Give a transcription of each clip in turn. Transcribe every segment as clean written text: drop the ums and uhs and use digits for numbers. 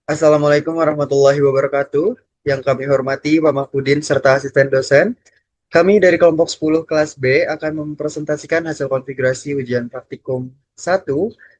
Assalamualaikum warahmatullahi wabarakatuh. Yang kami hormati Pak Mahfudin serta asisten dosen. Kami dari kelompok 10 kelas B akan mempresentasikan hasil konfigurasi ujian praktikum 1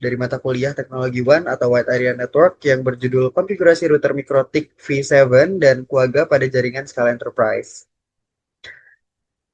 dari mata kuliah Teknologi One atau Wide Area Network yang berjudul Konfigurasi Router Mikrotik V7 dan Quagga pada jaringan skala enterprise.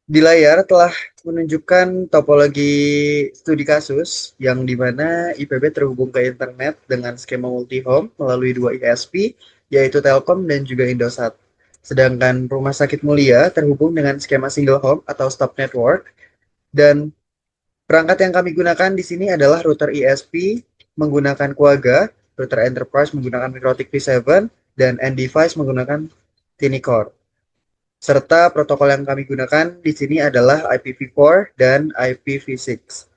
Di layar telah menunjukkan topologi studi kasus yang dimana IPB terhubung ke internet dengan skema multi-home melalui dua ISP, yaitu Telkom dan juga Indosat. Sedangkan Rumah Sakit Mulia terhubung dengan skema single home atau stop network, dan perangkat yang kami gunakan di sini adalah router ISP menggunakan Quagga, router enterprise menggunakan MikroTik V7, dan end device menggunakan Tinicore. Serta protokol yang kami gunakan di sini adalah IPv4 dan IPv6.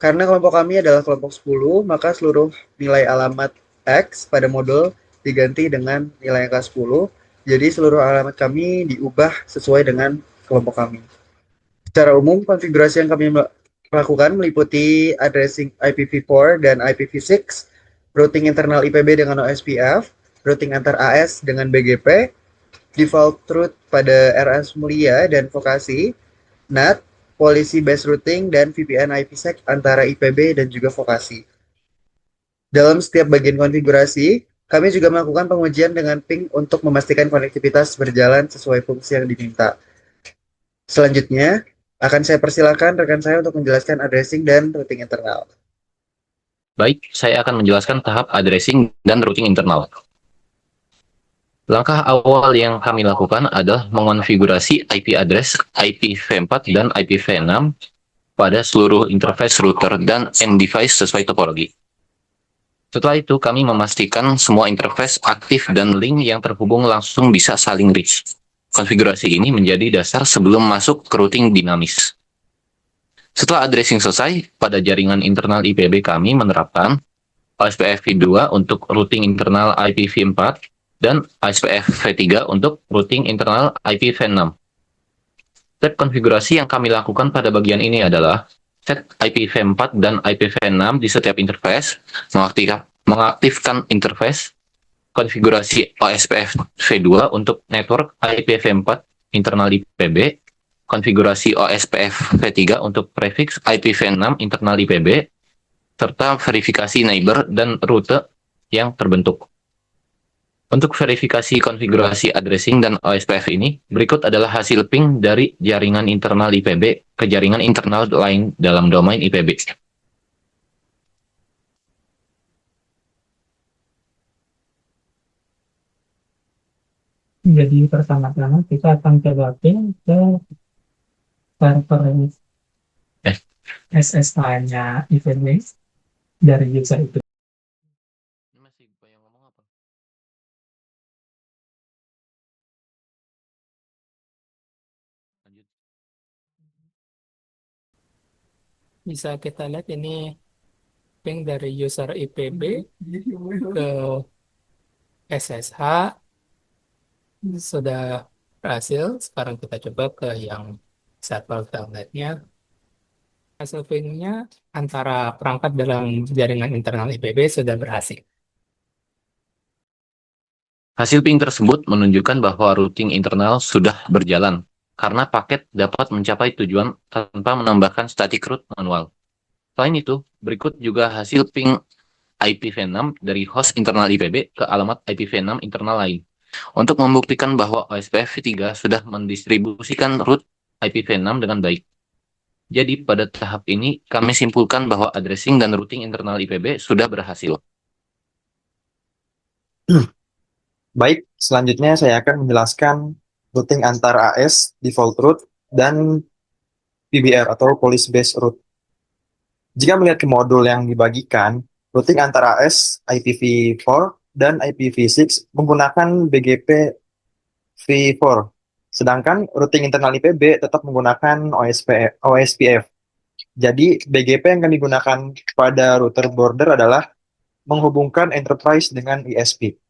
Karena kelompok kami adalah kelompok 10, maka seluruh nilai alamat X pada modul diganti dengan nilai angka 10. Jadi seluruh alamat kami diubah sesuai dengan kelompok kami. Secara umum, konfigurasi yang kami lakukan meliputi addressing IPv4 dan IPv6, routing internal IPB dengan OSPF, routing antar AS dengan BGP, default route pada RS Mulia dan Vokasi, NAT, Policy Based Routing, dan VPN IPsec antara IPB dan juga Vokasi. Dalam setiap bagian konfigurasi, kami juga melakukan pengujian dengan ping untuk memastikan konektivitas berjalan sesuai fungsi yang diminta. Selanjutnya, akan saya persilakan rekan saya untuk menjelaskan addressing dan routing internal. Baik, saya akan menjelaskan tahap addressing dan routing internal. Langkah awal yang kami lakukan adalah mengonfigurasi IP address, IPv4 dan IPv6 pada seluruh interface router dan end device sesuai topologi. Setelah itu, kami memastikan semua interface aktif dan link yang terhubung langsung bisa saling reach. Konfigurasi ini menjadi dasar sebelum masuk ke routing dinamis. Setelah addressing selesai, pada jaringan internal IPB kami menerapkan OSPF V2 untuk routing internal IPv4 dan OSPF V3 untuk routing internal IPv6. Step konfigurasi yang kami lakukan pada bagian ini adalah set IPv4 dan IPv6 di setiap interface, mengaktifkan interface, konfigurasi OSPF V2 untuk network IPv4 internal IPB, konfigurasi OSPF V3 untuk prefix IPv6 internal IPB, serta verifikasi neighbor dan rute yang terbentuk. Untuk verifikasi konfigurasi addressing dan OSPF ini, berikut adalah hasil ping dari jaringan internal IPB ke jaringan internal lain dalam domain IPB. Jadi pertama-tama kita akan coba ping ke server SSH-nya IPB dari user itu. Bisa kita lihat ini ping dari user IPB ke SSH sudah berhasil. Sekarang kita coba ke yang server telnetnya. Hasil pingnya antara perangkat dalam jaringan internal IPB sudah berhasil. Hasil ping tersebut menunjukkan bahwa routing internal sudah berjalan, karena paket dapat mencapai tujuan tanpa menambahkan static route manual. Selain itu, berikut juga hasil ping IPv6 dari host internal IPB ke alamat IPv6 internal lain, untuk membuktikan bahwa OSPF V3 sudah mendistribusikan route IPv6 dengan baik. Jadi, pada tahap ini, kami simpulkan bahwa addressing dan routing internal IPB sudah berhasil. Baik, selanjutnya saya akan menjelaskan routing antar AS, default route, dan PBR atau Policy Based Route. Jika melihat ke modul yang dibagikan, routing antar AS, IPv4, dan IPv6 menggunakan BGP V4. Sedangkan routing internal IPB tetap menggunakan OSPF. Jadi BGP yang kami gunakan pada router border adalah menghubungkan enterprise dengan ISP.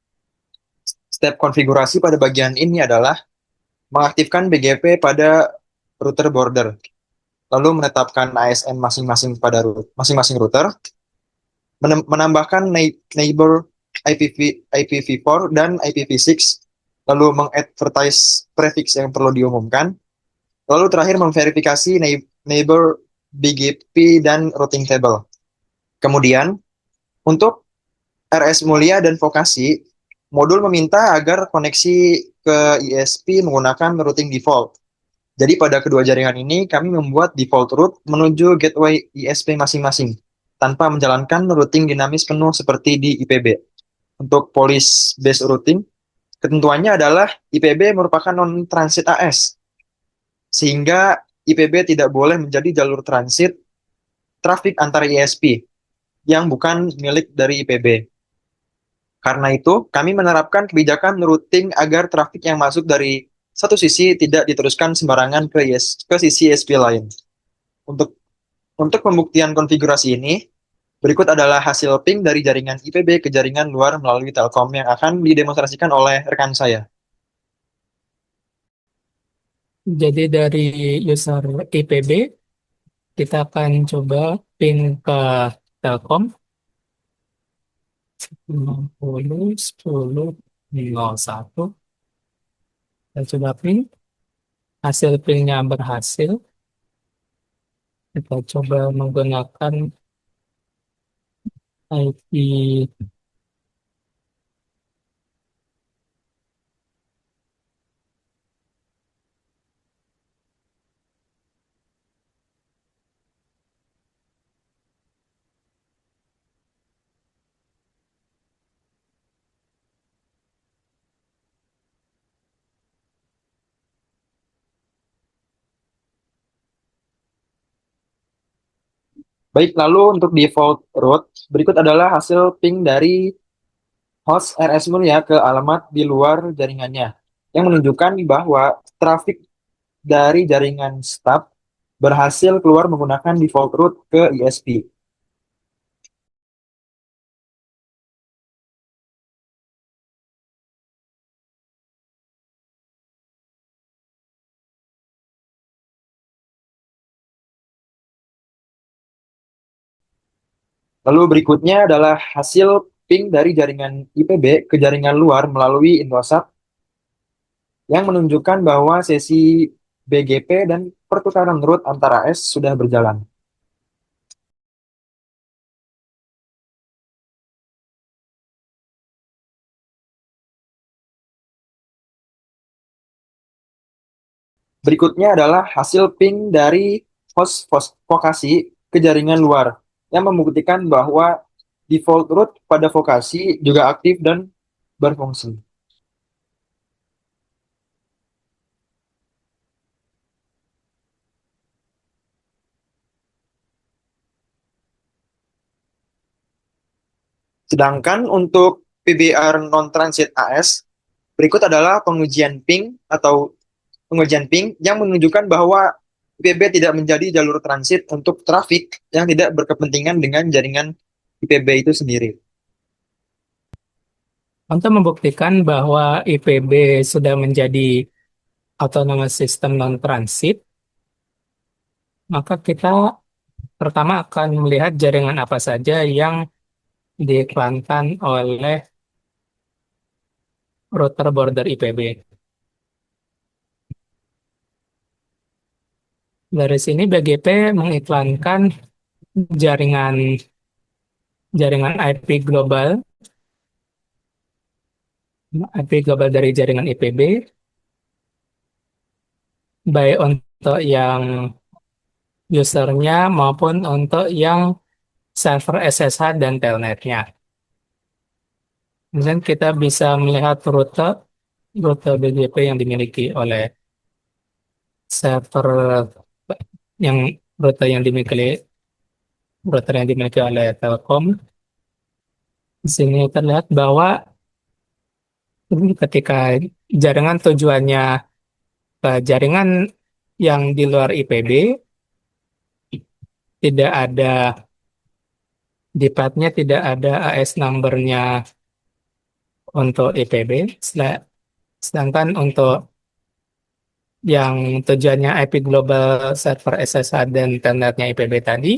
Step konfigurasi pada bagian ini adalah mengaktifkan BGP pada router border, lalu menetapkan ASN masing-masing pada masing-masing router, menambahkan neighbor IPv4 dan IPv6, lalu mengadvertise prefix yang perlu diumumkan, lalu terakhir memverifikasi neighbor BGP dan routing table. Kemudian, untuk RS Mulia dan Vokasi, modul meminta agar koneksi ke ISP menggunakan routing default. Jadi pada kedua jaringan ini kami membuat default route menuju gateway ISP masing-masing tanpa menjalankan routing dinamis penuh seperti di IPB. Untuk police based routing, ketentuannya adalah IPB merupakan non-transit AS, sehingga IPB tidak boleh menjadi jalur transit trafik antar ISP yang bukan milik dari IPB. Karena itu, kami menerapkan kebijakan routing agar trafik yang masuk dari satu sisi tidak diteruskan sembarangan ke sisi ISP lain. Untuk pembuktian konfigurasi ini, berikut adalah hasil ping dari jaringan IPB ke jaringan luar melalui Telkom yang akan didemonstrasikan oleh rekan saya. Jadi dari user IPB, kita akan coba ping ke Telkom 60 10 01. Kita coba ping. Hasil pingnya berhasil. Kita coba menggunakan IP Baik, lalu untuk default route, berikut adalah hasil ping dari host RS Mulia ke alamat di luar jaringannya, yang menunjukkan bahwa trafik dari jaringan stub berhasil keluar menggunakan default route ke ISP. Lalu berikutnya adalah hasil ping dari jaringan IPB ke jaringan luar melalui Indosat yang menunjukkan bahwa sesi BGP dan pertukaran root antara AS sudah berjalan. Berikutnya adalah hasil ping dari host vokasi ke jaringan luar yang membuktikan bahwa default root pada vokasi juga aktif dan berfungsi. Sedangkan untuk PBR non-transit AS, berikut adalah pengujian ping yang menunjukkan bahwa IPB tidak menjadi jalur transit untuk trafik yang tidak berkepentingan dengan jaringan IPB itu sendiri. untuk membuktikan bahwa IPB sudah menjadi autonomous system non-transit, maka kita pertama akan melihat jaringan apa saja yang diiklankan oleh router border IPB. Dari sini BGP mengiklankan jaringan IP global dari jaringan IPB, baik untuk yang usernya maupun untuk yang server SSH dan telnetnya. Kemudian kita bisa melihat rute BGP yang dimiliki oleh server yang rute yang dimiliki oleh Telkom. Di sini terlihat bahwa ketika jaringan tujuannya ke jaringan yang di luar IPB, tidak ada di path-nya tidak ada AS number-nya untuk IPB, sedangkan untuk yang tujuannya IP Global Server SSH dan telnetnya IPB tadi,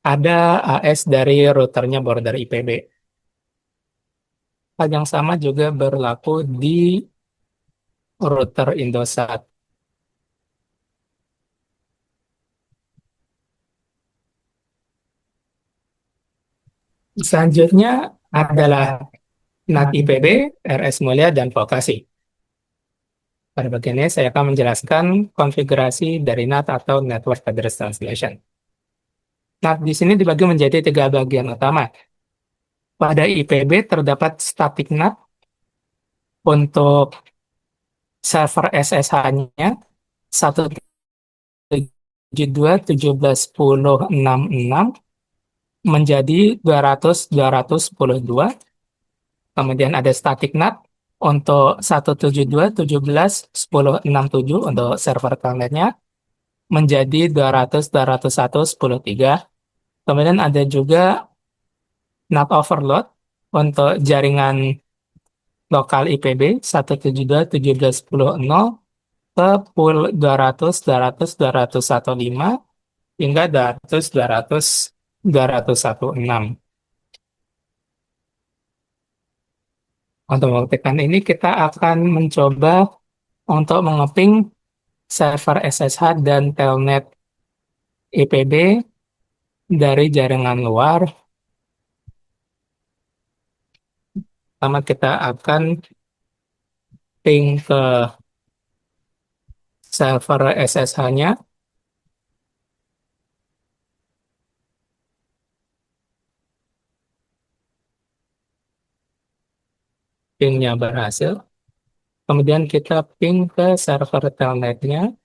ada AS dari routernya border IPB. Hal yang sama juga berlaku di router Indosat. Selanjutnya adalah NAT IPB, RS Mulia, dan Vokasi. Pada bagian ini saya akan menjelaskan konfigurasi dari NAT atau Network Address Translation. NAT di sini dibagi menjadi 3 bagian utama. Pada IPB terdapat static NAT untuk server SSH-nya 172.17.10.66 menjadi 200.200.10.2. Kemudian ada static NAT untuk 172.17.10.67 untuk server telnetnya menjadi 200.201.10.3. Kemudian ada juga NAT overload untuk jaringan lokal IPB 172.17.10.0 ke pool 200, 200, 200.15 hingga 200, 200, 200.16. Untuk membuktikan ini, kita akan mencoba untuk mengeping server SSH dan telnet IPB dari jaringan luar. Pertama, kita akan ping ke server SSH-nya. Pingnya berhasil. Kemudian kita ping ke server telnetnya.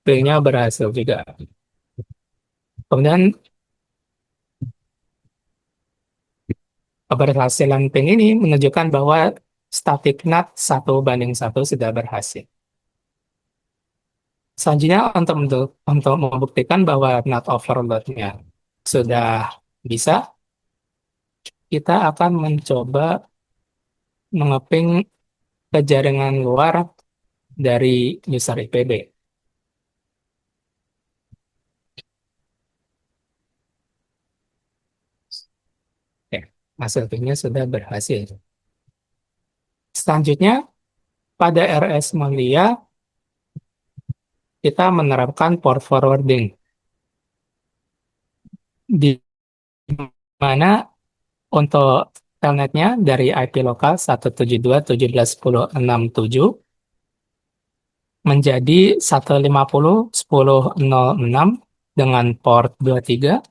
Pingnya berhasil juga. Kemudian keberhasilan ping ini menunjukkan bahwa static NAT 1:1 sudah berhasil. Selanjutnya untuk membuktikan bahwa NAT overload-nya sudah bisa, kita akan mencoba mengeping ke jaringan luar dari user IPB. Oke, hasil pingnya sudah berhasil. Selanjutnya, pada RS Mulia, kita menerapkan port forwarding, di mana untuk telnetnya dari IP lokal 172.17.10.67 menjadi 150.10.06 dengan port 23.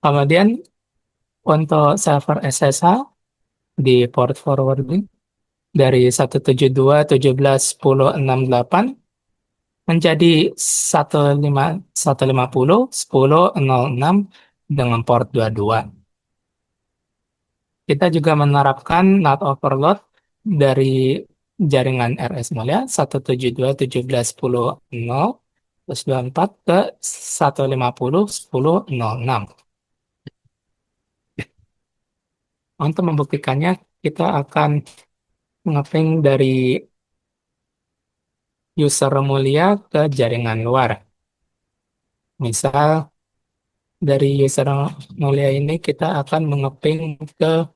Kemudian untuk server SSH di port forwarding dari 172.17.10.68 menjadi 150.10.06 dengan port 22. Kita juga menerapkan NAT overload dari jaringan RS Mulia 172.17.10.0/24 ke 150.10.06. Untuk membuktikannya, kita akan mengeping dari user Mulia ke jaringan luar. Misal, dari user Mulia ini kita akan mengeping ke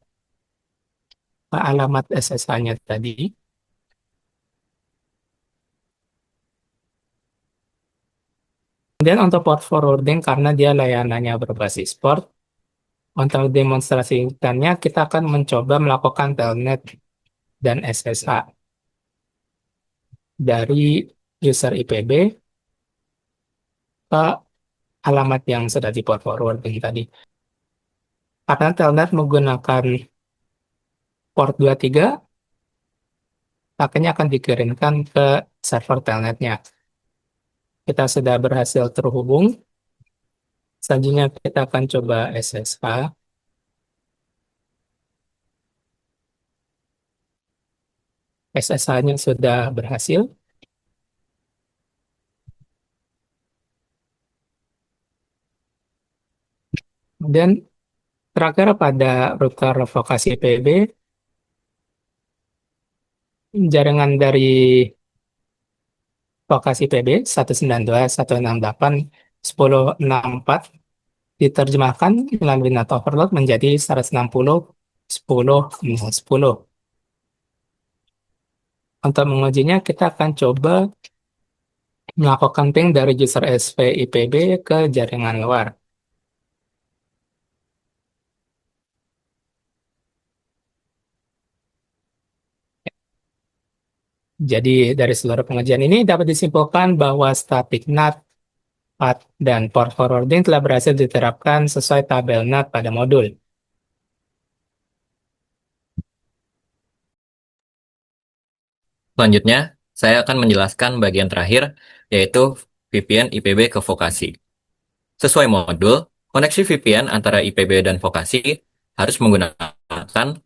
alamat SSH-nya tadi. Kemudian untuk port forwarding, karena dia layanannya berbasis port, untuk demonstrasikannya kita akan mencoba melakukan telnet dan SSH dari user IPB ke alamat yang sudah di port forwarding tadi. Karena telnet menggunakan port 23, paketnya akan dikirimkan ke server telnetnya. Kita sudah berhasil terhubung. Selanjutnya kita akan coba SSH. SSH-nya sudah berhasil. Kemudian terakhir pada router Vokasi IPB, jaringan dari Vokasi IPB 192.168.10.64 diterjemahkan melalui NAT overload menjadi 160, 10, 10. Untuk mengujinya, kita akan coba melakukan ping dari user SV IPB ke jaringan luar. Jadi dari seluruh pengajian ini dapat disimpulkan bahwa static NAT, path, dan port forwarding telah berhasil diterapkan sesuai tabel NAT pada modul. Selanjutnya, saya akan menjelaskan bagian terakhir, yaitu VPN IPB ke vokasi. Sesuai modul, koneksi VPN antara IPB dan vokasi harus menggunakan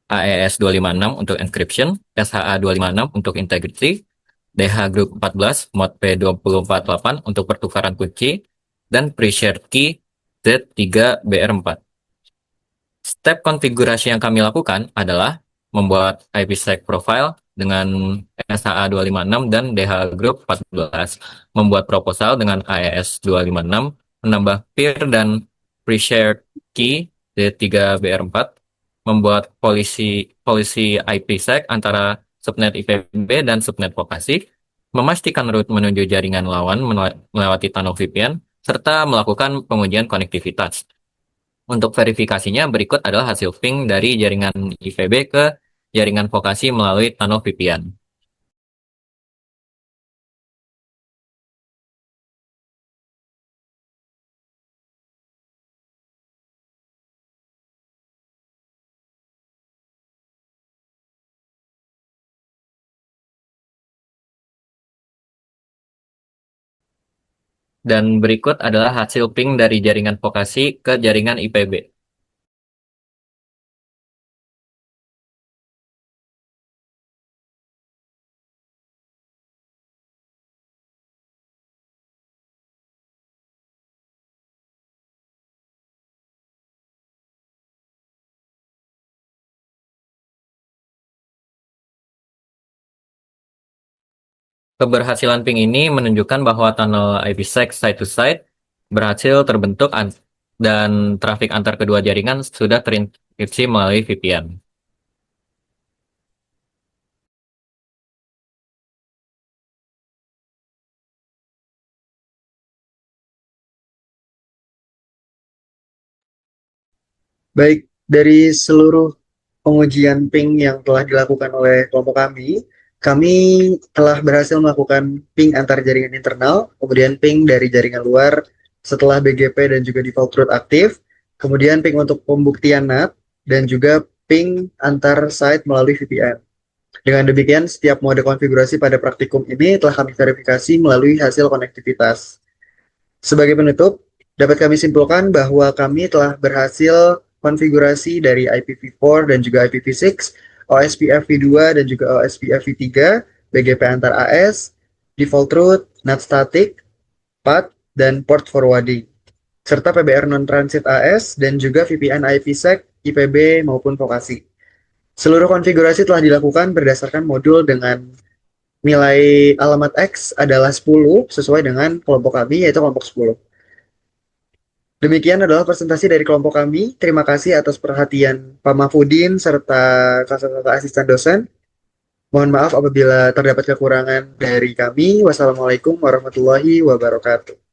AES 256 untuk encryption, SHA 256 untuk integrity, DH Group 14, Mod P248 untuk pertukaran kunci, dan pre-shared key Z3BR4. Step konfigurasi yang kami lakukan adalah membuat IPsec profile dengan SHA 256 dan DH Group 14, membuat proposal dengan AES 256, menambah peer dan pre-shared key D3BR4, membuat polisi IPsec antara subnet IPB dan subnet vokasi, memastikan route menuju jaringan lawan melewati tunnel VPN, serta melakukan pengujian konektivitas. Untuk verifikasinya, berikut adalah hasil ping dari jaringan IPB ke jaringan vokasi melalui tunnel VPN. Dan berikut adalah hasil ping dari jaringan vokasi ke jaringan IPB. Keberhasilan ping ini menunjukkan bahwa tunnel IPsec side-to-side berhasil terbentuk dan trafik antar kedua jaringan sudah terenkripsi melalui VPN. Baik, dari seluruh pengujian ping yang telah dilakukan oleh kelompok kami telah berhasil melakukan ping antar jaringan internal, kemudian ping dari jaringan luar setelah BGP dan juga default route aktif, kemudian ping untuk pembuktian NAT, dan juga ping antar site melalui VPN. Dengan demikian, setiap mode konfigurasi pada praktikum ini telah kami verifikasi melalui hasil konektivitas. Sebagai penutup, dapat kami simpulkan bahwa kami telah berhasil konfigurasi dari IPv4 dan juga IPv6, OSPF v2 dan juga OSPF v3, BGP antar AS, default route, NAT static, path, dan port forwarding, serta PBR non-transit AS dan juga VPN IPsec, IPB maupun vokasi. Seluruh konfigurasi telah dilakukan berdasarkan modul dengan nilai alamat X adalah 10 sesuai dengan kelompok kami, yaitu kelompok 10. Demikian adalah presentasi dari kelompok kami. Terima kasih atas perhatian Pak Mahfudin serta kakak-kakak asisten dosen. Mohon maaf apabila terdapat kekurangan dari kami. Wassalamualaikum warahmatullahi wabarakatuh.